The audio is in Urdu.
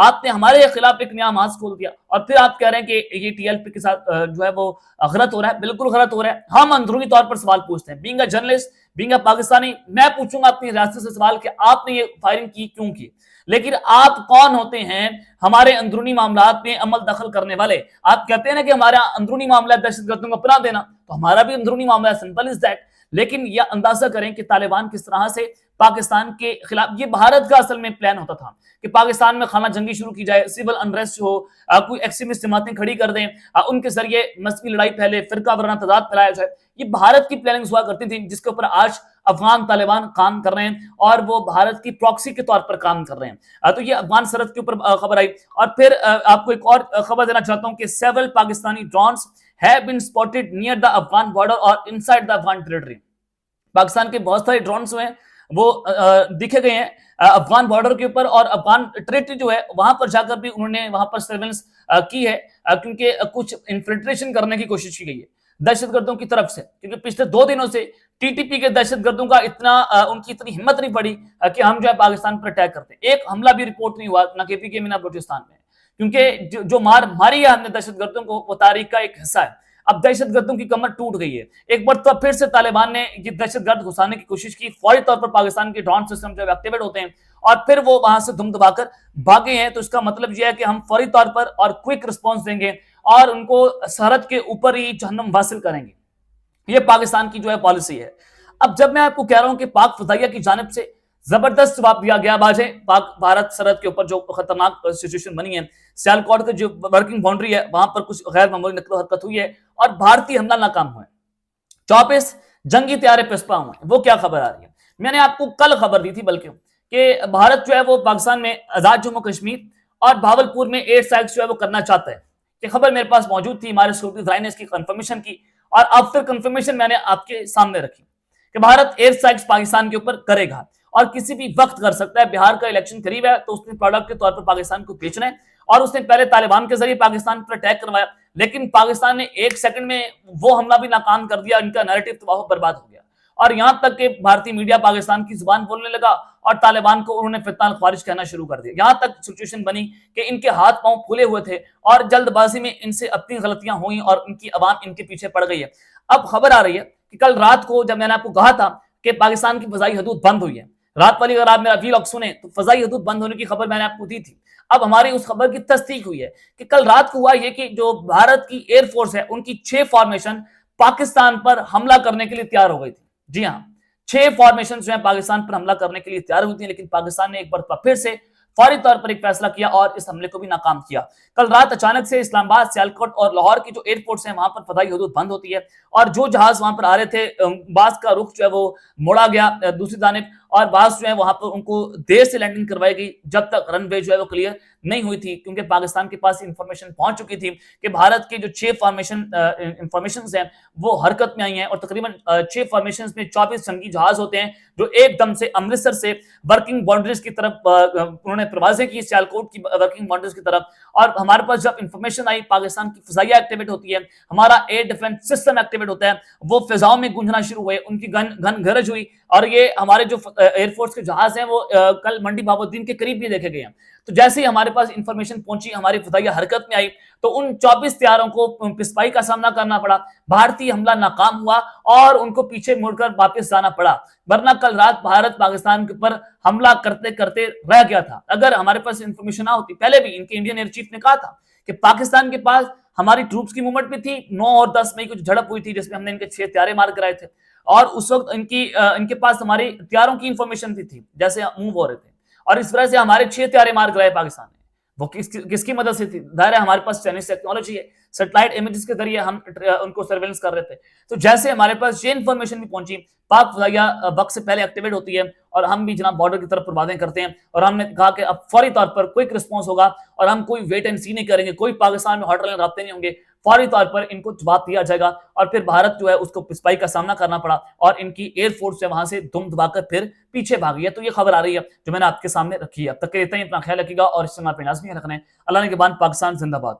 آپ نے ہمارے خلاف ایک نیا مارچ کھول دیا اور پھر آپ کہہ رہے ہیں کہ یہ ٹی ایل پی کے ساتھ جو ہے وہ غلط ہو رہا ہے. بالکل غلط ہو رہا ہے. ہم اندرونی طور پر سوال پوچھتے ہیں, being a journalist, being a Pakistani, میں پوچھوں گا اپنی ریاست سے سوال کہ آپ نے یہ فائرنگ کی کیوں کی, لیکن آپ کون ہوتے ہیں ہمارے اندرونی معاملات میں عمل دخل کرنے والے؟ آپ کہتے ہیں نا کہ ہمارا اندرونی معاملہ دہشت گردوں کو پناہ دینا, تو ہمارا بھی اندرونی معاملہ سمپل از دیٹ. لیکن یہ اندازہ کریں کہ طالبان کس طرح سے پاکستان کے خلاف, یہ بھارت کا اصل میں پلان ہوتا تھا کہ پاکستان میں خانہ جنگی شروع کی جائے, سول انریسٹ ہو, کوئی ایکسٹریمسٹ جماعتیں کھڑی کر دیں, ان کے ذریعے مذہبی لڑائی پھیلے, فرقہ وارانہ تضاد پھیلایا جائے. یہ بھارت کی پلاننگز ہوا کرتی تھی جس کے اوپر آج افغان طالبان کام کر رہے ہیں اور وہ بھارت کی پراکسی کے طور پر کام کر رہے ہیں. تو یہ افغان سرحد کے اوپر خبر آئی. اور پھر آپ کو ایک اور خبر دینا چاہتا ہوں کہ several Pakistani drones have been spotted near the Afghan border or inside the Afghan territory. Pakistan کے بہت سارے ڈرونز ہیں وہ دکھے گئے ہیں افغان بارڈر کے اوپر, اور افغان ٹریٹری جو ہے وہاں پر جا کر بھی انہوں نے وہاں پر سرویلنس کی ہے, کیونکہ کچھ انفلٹریشن کرنے کی کوشش کی گئی ہے دہشت گردوں کی طرف سے, کیونکہ پچھلے 2 دنوں سے ٹی ٹی پی کے دہشت گردوں کا ان کی اتنی ہمت نہیں پڑی کہ ہم جو ہے پاکستان پر اٹیک کرتے. ایک حملہ بھی رپورٹ نہیں ہوا نہ کے پی کے میں نہ بلوچستان میں, کیونکہ جو مار ماری ہے ہم نے دہشت گردوں کو وہ تاریخ کا ایک حصہ ہے. اب دہشت گردوں کی کمر ٹوٹ گئی ہے. ایک بار تو پھر سے طالبان نے یہ دہشت گرد گھسانے کی کوشش کی, فوری طور پر پاکستان کے ڈرون سسٹم جو ایکٹیویٹ ہوتے ہیں اور پھر وہ وہاں سے دم دبا کر بھاگے ہیں. تو اس کا مطلب یہ ہے کہ ہم فوری طور پر اور کوئک رسپانس دیں گے اور ان کو سرحد کے اوپر ہی جہنم واصل کریں گے. یہ پاکستان کی جو ہے پالیسی ہے. اب جب میں آپ کو کہہ رہا ہوں کہ پاک فضائیہ کی جانب سے زبردست جواب دیا گیا, باز ہے پاک بھارت سرحد کے اوپر جو خطرناک سچویشن بنی ہے, سیالکوٹ کا جو ورکنگ باؤنڈری ہے وہاں پر کچھ غیر معمولی نقل و حرکت ہوئی ہے اور بھارتی حملہ ناکام ہوئے, 24 جنگی طیارے پسپا ہوئے. وہ کیا خبر آ رہی ہے؟ میں نے آپ کو کل خبر دی تھی بلکہ کہ بھارت جو ہے وہ پاکستان میں آزاد جموں کشمیر اور بھاولپور میں ایئر اسٹرائکس جو ہے وہ کرنا چاہتا ہے. یہ خبر میرے پاس موجود تھی, ہمارے سیکورٹی ذرائع نے اس کی کنفرمیشن کی اور آفٹر کنفرمیشن میں نے آپ کے سامنے رکھی کہ بھارت ایئر اسٹرائکس پاکستان کے اوپر کرے گا اور کسی بھی وقت کر سکتا ہے. بہار کا الیکشن قریب ہے تو اس نے پروڈکٹ کے طور پر پاکستان کو بیچنا ہے, اور اس نے پہلے طالبان کے ذریعے پاکستان پر اٹیک کروایا, لیکن پاکستان نے 1 سیکنڈ میں وہ حملہ بھی ناکام کر دیا, ان کا نیریٹو تباہ و برباد ہو گیا. اور یہاں تک کہ بھارتی میڈیا پاکستان کی زبان بولنے لگا اور طالبان کو انہوں نے فتنہ الخوارج کہنا شروع کر دیا. یہاں تک سچویشن بنی کہ ان کے ہاتھ پاؤں پھولے ہوئے تھے اور جلد بازی میں ان سے اپنی غلطیاں ہوئیں اور ان کی عوام ان کے پیچھے پڑ گئی ہے. اب خبر آ رہی ہے کہ کل رات کو جب میں نے آپ کو کہا تھا کہ پاکستان کی فضائی حدود بند ہوئی ہے, رات والی اگر آپ میرا ویلاگ سنیں تو فضائی حدود بند ہونے کی خبر میں نے آپ کو دی تھی. اب ہماری اس خبر کی تصدیق ہوئی ہے کہ کل رات کو ہوا یہ کہ جو بھارت کی ایئر فورس ہے ان کی 6 فارمیشن پاکستان پر حملہ کرنے کے لیے تیار ہو گئی تھی. جی ہاں, 6 فارمیشن جو ہیں پاکستان پر حملہ کرنے کے لیے تیار ہوئی تھی, لیکن پاکستان نے ایک بار پھر سے فوری طور پر ایک فیصلہ کیا اور اس حملے کو بھی ناکام کیا. کل رات اچانک سے اسلام آباد, سیالکوٹ اور لاہور کی جو ایئرپورٹس ہیں وہاں پر فضائی حدود بند ہوتی ہے اور جو جہاز وہاں پر آ رہے تھے بعض کا رخ جو ہے وہ موڑا گیا دوسری جانب, اور بعض جو ہے وہاں پر ان کو دیر سے لینڈنگ کروائی گئی جب تک رن وے جو ہے وہ کلیئر نہیں ہوئی تھی, کیونکہ پاکستان کے پاس انفارمیشن پہنچ چکی تھی کہ بھارت کے جو 6 انفارمیشنز ہیں وہ حرکت میں آئی ہیں, اور تقریباً 6 فارمیشنز میں 24 جنگی جہاز ہوتے ہیں جو ایک دم سے امرتسر سے ورکنگ باؤنڈریز کی طرف انہوں نے پروازیں کی, سیالکوٹ کی ورکنگ باؤنڈریز کی طرف. اور ہمارے پاس جب انفارمیشن آئی پاکستان کی فضائیہ ایکٹیویٹ ہوتی ہے, ہمارا ایئر ڈیفنس سسٹم ایکٹیویٹ ہوتا ہے, وہ فضاؤں میں گونجنا شروع ہوئے, ان کی گن گرج ہوئی, اور یہ ہمارے جو ایئر فورس کے جہاز ہیں وہ کل منڈی بہاؤالدین کے قریب بھی دیکھے گئے ہیں. تو جیسے ہی ہمارے پاس انفارمیشن پہنچی, ہماری فضائیہ حرکت میں آئی, تو ان 24 طیاروں کو پسپائی کا سامنا کرنا پڑا, بھارتی حملہ ناکام ہوا اور ان کو پیچھے مڑ کر واپس جانا پڑا, ورنہ کل رات بھارت پاکستان کے اوپر حملہ کرتے کرتے رہ گیا تھا. اگر ہمارے پاس انفارمیشن نہ ہوتی, پہلے بھی ان کے انڈین ایئر چیف نے کہا تھا کہ پاکستان کے پاس ہماری ٹروپس کی موومنٹ بھی تھی, 9 اور 10 مئی کو جھڑپ ہوئی تھی جس میں ہم نے ان کے 6 طیارے مار کرائے تھے, اور اس وقت ان کے پاس ہماری طیاروں کی انفارمیشن بھی تھی جیسے موو ہو رہے تھے, اور اس وجہ سے ہمارے 6 طیارے مار کرائے پاکستان نے. وہ کس کی مدد سے تھی؟ ظاہر ہے ہمارے پاس چائنیز ٹیکنالوجی ہے, سیٹلائٹ امیجز کے ذریعے ہم ان کو سرویلنس کر رہے تھے. تو جیسے ہمارے پاس یہ انفارمیشن بھی پہنچی, پاک فضائیہ وقت سے پہلے ایکٹیویٹ ہوتی ہے اور ہم بھی جناب بارڈر کی طرف پروازیں کرتے ہیں, اور ہم نے کہا کہ اب فوری طور پر کوئک رسپانس ہوگا اور ہم کوئی ویٹ اینڈ سی نہیں کریں گے, کوئی پاکستان میں ہاٹ لائن رابطے نہیں ہوں گے, فوری طور پر ان کو جواب دیا جائے گا. اور پھر بھارت جو ہے اس کو پسپائی کا سامنا کرنا پڑا اور ان کی ایئر فورس وہاں سے دم دبا کر پھر پیچھے بھاگی ہے. تو یہ خبر آ رہی ہے جو میں نے آپ کے سامنے رکھی ہے. اب تک کے اتنا ہی, اپنا خیال رکھیے گا اور اس سے ہمارے پہ لازمی رکھنا ہے. اللہ نے کے بعد پاکستان زندہ باد.